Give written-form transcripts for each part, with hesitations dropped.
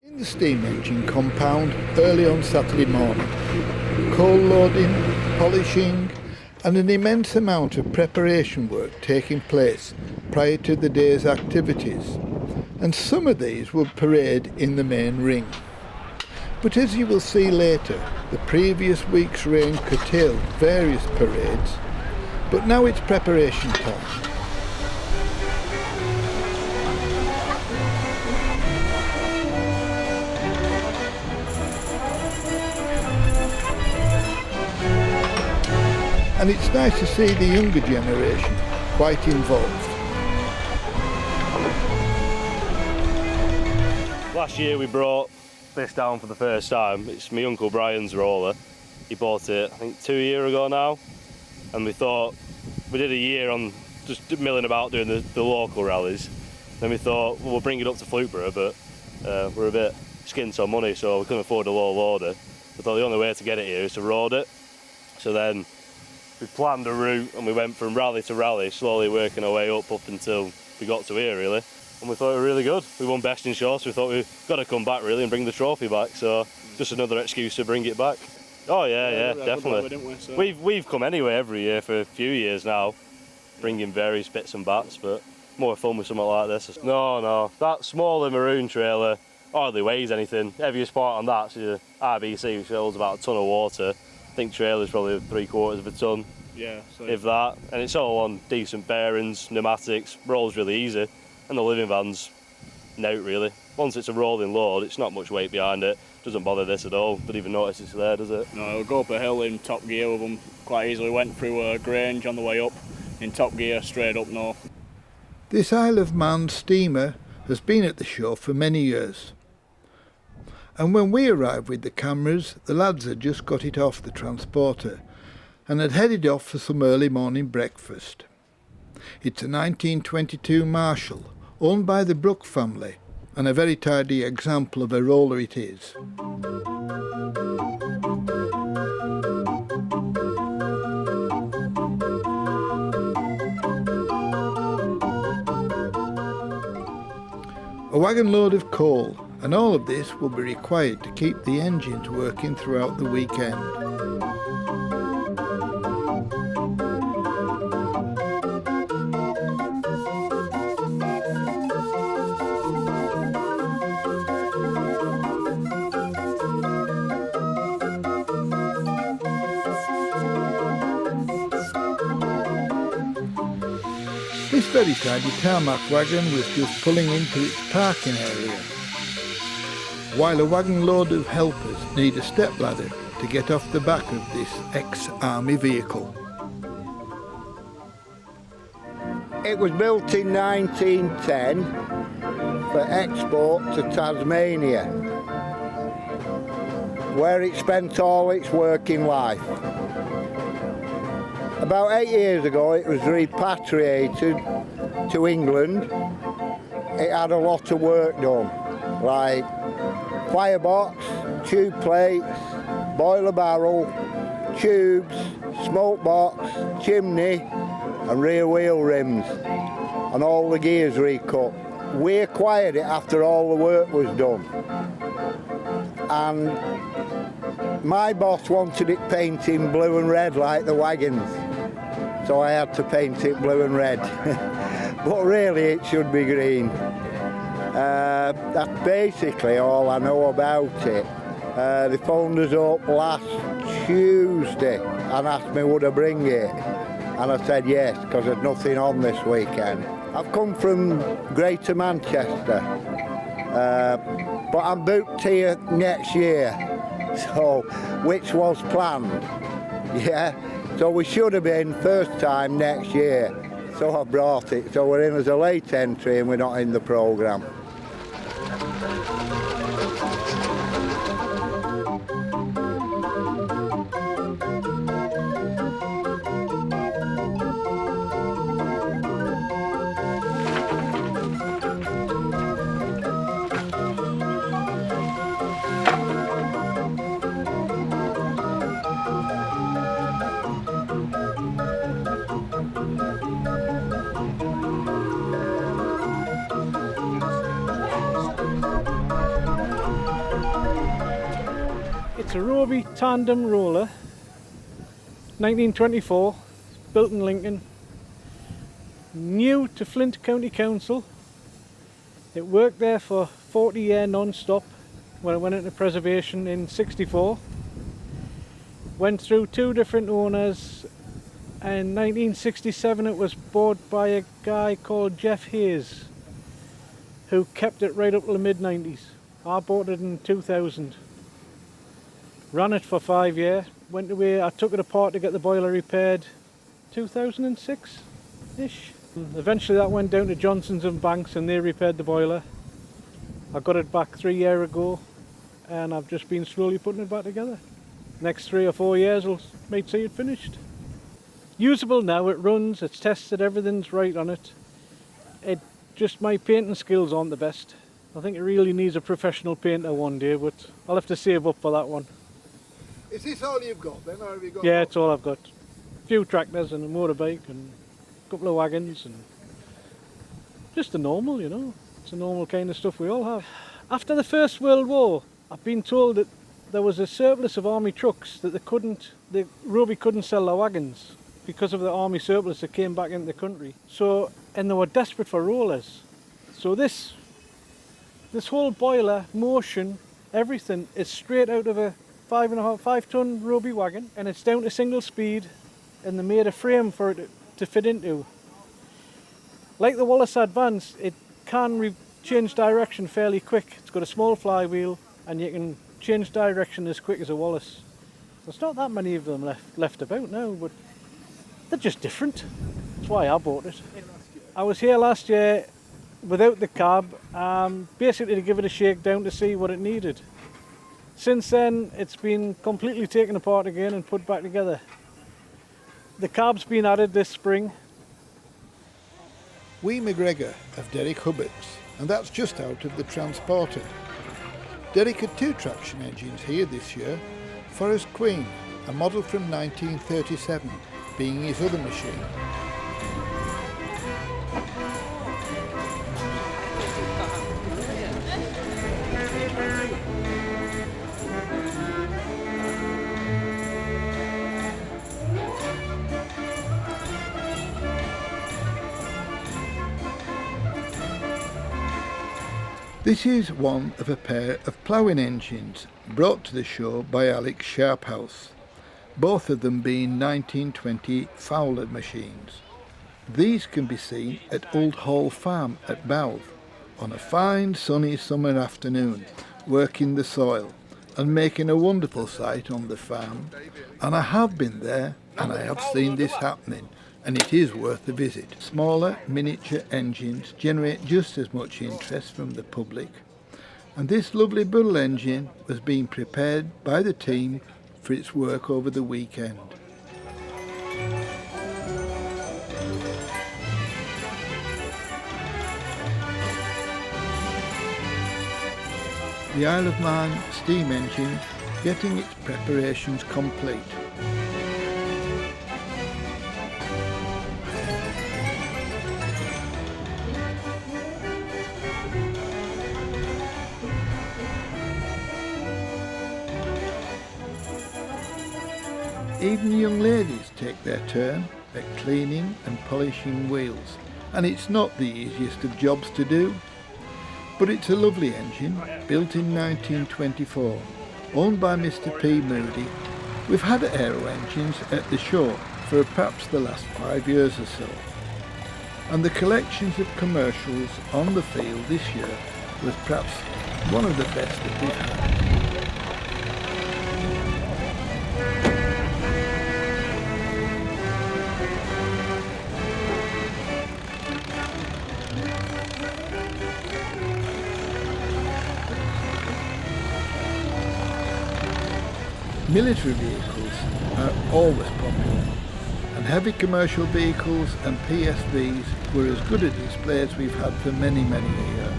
In the steam engine compound early on Saturday morning, coal loading, polishing and an immense amount of preparation work taking place prior to the day's activities, and some of these will parade in the main ring. But as you will see later, the previous week's rain curtailed various parades, but now it's preparation time. And it's nice to see the younger generation quite involved. Last year we brought this down for the first time. It's my Uncle Brian's roller. He bought it, I think, 2 years ago now. And we thought, we did a year on just milling about doing the local rallies. Then we thought, well, we'll bring it up to Fluteborough, but we're a bit skint on money, so we couldn't afford a low loader. We thought the only way to get it here is to road it. So then we planned a route and we went from rally to rally, slowly working our way up until we got to here, really. And we thought we were really good. We won best in show, so we thought we've got to come back, really, and bring the trophy back. So just another excuse to bring it back. Oh, yeah, definitely. We've come anyway every year for a few years now, bringing various bits and bats, but more fun with something like this. No, that smaller maroon trailer hardly weighs anything. Heaviest part on that's the RBC, which holds about a tonne of water. I think trailer's probably 3/4 of a tonne, if that. And it's all on decent bearings, pneumatics, rolls really easy. And the living van's note, really. Once it's a rolling load, it's not much weight behind it. Doesn't bother this at all. Don't even notice it's there, does it? No, it'll go up a hill in top gear with them quite easily. Went through a Grange on the way up, in top gear, straight up north. This Isle of Man steamer has been at the show for many years. And when we arrived with the cameras, the lads had just got it off the transporter and had headed off for some early morning breakfast. It's a 1922 Marshall, owned by the Brook family, and a very tidy example of a roller it is. A wagon load of coal, and all of this will be required to keep the engines working throughout the weekend. This very tidy tarmac wagon was just pulling into its parking area, while a wagon load of helpers need a step ladder to get off the back of this ex-army vehicle. It was built in 1910 for export to Tasmania, where it spent all its working life. About 8 years ago it was repatriated to England. It had a lot of work done, like firebox, tube plates, boiler barrel, tubes, smoke box, chimney and rear wheel rims, and all the gears recut. We acquired it after all the work was done, and my boss wanted it painted blue and red like the wagons, so I had to paint it blue and red. But really it should be green. That's basically all I know about it. They phoned us up last Tuesday and asked me would I bring it, and I said yes, because there's nothing on this weekend. I've come from Greater Manchester, but I'm booked here next year, so which was planned, so we should have been first time next year, so I brought it, so we're in as a late entry and we're not in the programme. a Roby tandem roller, 1924, built in Lincoln, new to Flint County Council. It worked there for 40 years non-stop when it went into preservation in 64. Went through 2 different owners. In 1967 it was bought by a guy called Jeff Hayes, who kept it right up to the mid-90s. I bought it in 2000. Ran it for 5 years. Went away, I took it apart to get the boiler repaired 2006-ish. Eventually that went down to Johnson's and Banks and they repaired the boiler. I got it back 3 years ago and I've just been slowly putting it back together. Next 3 or 4 years might see it finished. Usable now, it runs, it's tested, everything's right on it. Just my painting skills aren't the best. I think it really needs a professional painter one day, but I'll have to save up for that one. Is this all you've got then, or have you got Yeah, more? it's all I've got. A few tractors and a motorbike and a couple of wagons and just the normal, you know. It's the normal kind of stuff we all have. After the First World War, I've been told that there was a surplus of army trucks that Roby couldn't sell their wagons because of the army surplus that came back into the country. And they were desperate for rollers. So this whole boiler, motion, everything is straight out of a 5 ton Roby wagon, and it's down to single speed, and they made a frame for it to fit into. Like the Wallace Advance, it can change direction fairly quick. It's got a small flywheel and you can change direction as quick as a Wallace. There's not that many of them left about now, but they're just different. That's why I bought it. I was here last year without the cab, basically to give it a shakedown to see what it needed. Since then, it's been completely taken apart again and put back together. The cab's been added this spring. Wee McGregor of Derek Hubbards, and that's just out of the Transporter. Derek had 2 traction engines here this year. Forest Queen, a model from 1937, being his other machine. This is one of a pair of ploughing engines brought to the show by Alex Sharphouse, both of them being 1920 Fowler machines. These can be seen at Old Hall Farm at Bowth on a fine sunny summer afternoon, working the soil and making a wonderful sight on the farm. And I have been there and I have seen this happening, and it is worth a visit. Smaller miniature engines generate just as much interest from the public, and this lovely Bull engine was being prepared by the team for its work over the weekend. The Isle of Man steam engine getting its preparations complete. Even young ladies take their turn at cleaning and polishing wheels, and it's not the easiest of jobs to do. But it's a lovely engine, built in 1924, owned by Mr. P. Moody. We've had aero engines at the show for perhaps the last 5 years or so, and the collections of commercials on the field this year was perhaps one of the best that we've had. Military vehicles are always popular, and heavy commercial vehicles and PSVs were as good a display as we've had for many, many a year.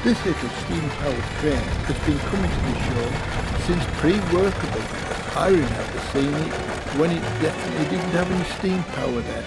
This little steam-powered train has been coming to the show since pre-workable. I remember seeing it when it definitely didn't have any steam power there.